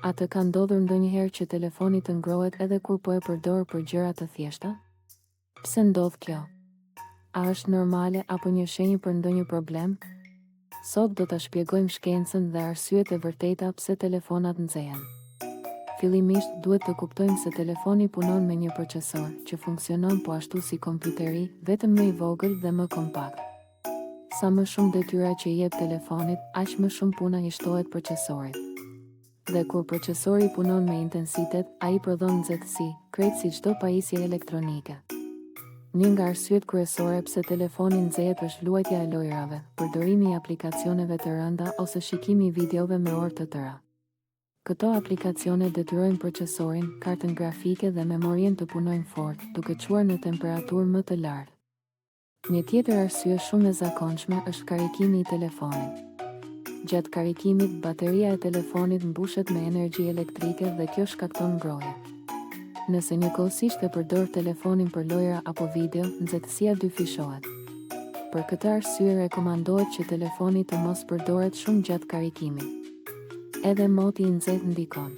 A të ka ndodhur ndonjëherë që telefoni të ngrohet edhe kur po e përdor për gjëra të thjeshta? Pse ndodh kjo? A është normale apo një shenjë për ndonjë problem? Sot do ta shpjegojmë shkencën dhe arsyet e vërteta pse telefonat nxehen. Fillimisht duhet të kuptojmë se telefoni punon me një procesor që funksionon po ashtu si kompjuteri, vetëm më i vogël dhe më kompakt. Sa më shumë detyra që i jep telefonit, aq më shumë puna i shtohet procesorit. Dhe kur procesori punon me intensitet, ai prodhon nxehtësi, krejt si çdo pajisje elektronike. Një nga arsyet kryesore pse telefoni nxehet është luajtja e lojrave, përdorimi i aplikacioneve të rënda ose shikimi i videove me orë të tëra. Këto aplikacione detyrojnë procesorin, kartën grafike dhe memorien të punojnë fort, duke çuar në temperaturë më të lartë. Një tjetër arsye shumë e zakonshme është karikimi i telefonit. Gjatë karikimit, bateria e telefonit mbushet me energji elektrike dhe kjo shkakton ngrohje. Nëse njëkohësisht e përdor telefonin për lojra apo video, nxehtësia dyfishohet. Për këtë arsye rekomandohet që telefoni të mos përdoret shumë gjatë karikimit. Edhe moti i nxehtë ndikon.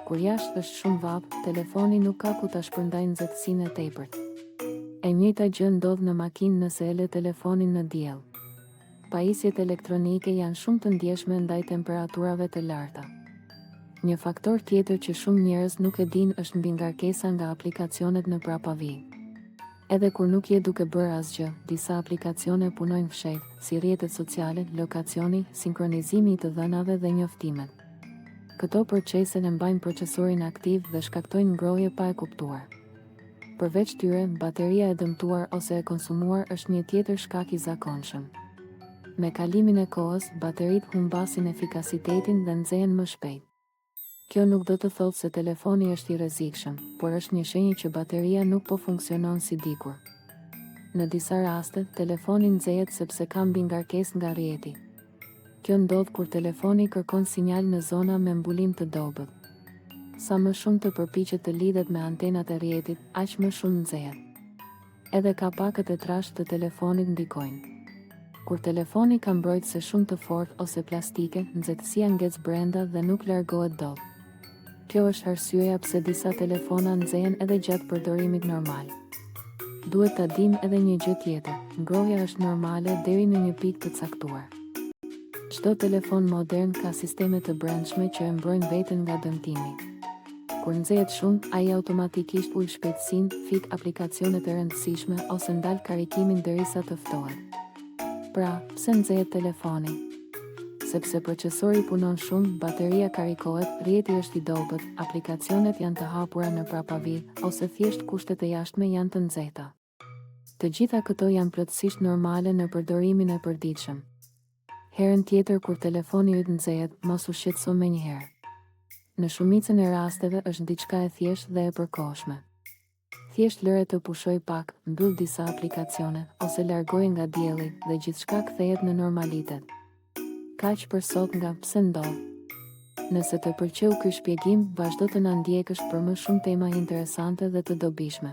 Kur jashtë është shumë vapë, telefoni nuk ka ku ta shpërndajë nxehtësinë e tepërt. E njëjta gjë ndodh në makinë nëse e lë telefonin në diell. Pajisjet elektronike janë shumë të ndjeshme ndaj temperaturave të larta. Një faktor tjetër që shumë njerëz nuk e dinë është mbi ngarkesa nga aplikacionet në prapavi. Edhe kur nuk je duke bërë asgjë, disa aplikacione punojnë fshehtë, si rrjetet sociale, lokacioni, sinkronizimi i të dhënave dhe njoftimet. Këto procese e mbajnë procesorin aktiv dhe shkaktojnë ngrohje pa e kuptuar. Përveç tyre, bateria e dëmtuar ose e konsumuar është një tjetër shkak i zakonshëm. Me kalimin e kohës, bateritë humbasin efikasitetin dhe nxehen më shpejt. Kjo nuk do të thotë se telefoni është i rrezikshëm, por është një shenjë që bateria nuk po funksionon si dikur. Në disa raste, telefoni nxehet sepse ka mbi ngarkesë nga rrjeti. Kjo ndodh kur telefoni kërkon sinjal në zona me mbulim të dobët. Sa më shumë të përpiqet të lidhet me antenat e rrjetit, aq më shumë nxehet. Edhe kapakët e trashtë të telefonit ndikojnë. Kur telefoni ka mbrojtëse shumë të fortë ose plastike, nxehtësia ngec brenda dhe nuk largohet dot. Kjo është arsyeja pse disa telefona nxehen edhe gjatë përdorimit normal. Duhet ta dimë edhe një gjë tjetër, ngrohja është normale deri në një pikë të caktuar. Çdo telefon modern ka sisteme të brendshme që e mbrojnë veten nga dëmtimi. Kur nxehet shumë, ai automatikisht ul shpejtësinë, fik aplikacionet e rëndësishme ose ndal karikimin derisa të ftohet. Pra, pse nxehet telefoni? Sepse procesori punon shumë, bateria karikohet, rrjeti është i dobët, aplikacionet janë të hapura në prapavi, ose thjesht kushtet e jashtme janë të nxehta. Të gjitha këto janë plotësisht normale në përdorimin e përditshëm. Herën tjetër kur telefoni yt nxehet, mos u shqetëso menjëherë. Në shumicën e rasteve është diçka e thjeshtë dhe e përkohshme. Thjesht lëre të pushoj pak, mbyll disa aplikacione, ose largoje nga dielli dhe gjithçka kthehet në normalitet. Kaq për sot nga Pse ndodh. Nëse të pëlqeu ky shpjegim, vazhdo të na ndjekësh për më shumë tema interesante dhe të dobishme.